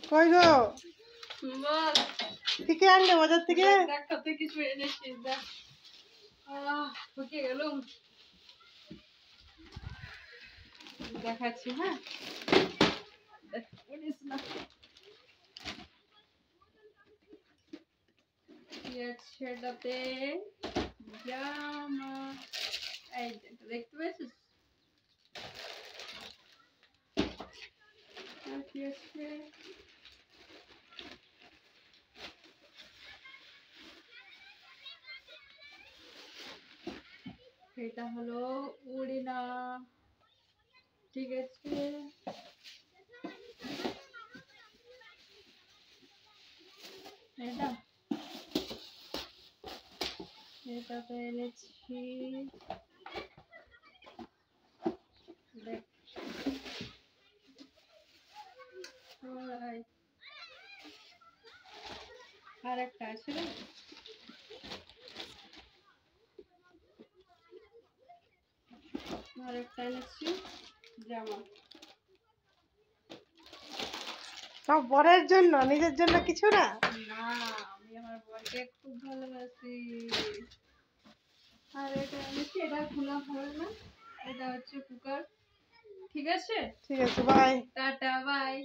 কই গো বল কি কি আনলে বাজার থেকে? দেখ কত কিছু এনেছি দেখ। ঠকে গেলুম। দেখাচ্ছি হ্যাঁ, করিস না। সেটাতে জামা, এই দেখতে পেয়েছিস? আর কি আছে? এটা হলো উড়িনা, ঠিক আছে। এটা এটাতে এনেছি দেখ। আর একটা আছে রে, আর একটা এনেছি জামা। সব বরের জন্য, নিজের জন্য কিছু না? না, আমি আমার বরকে খুব ভালোবাসি। আর এটা এনেছি, এটা খোলা হবে না, এটা হচ্ছে কুকার। ঠিক আছে, ঠিক আছে, বাই। Tata bye.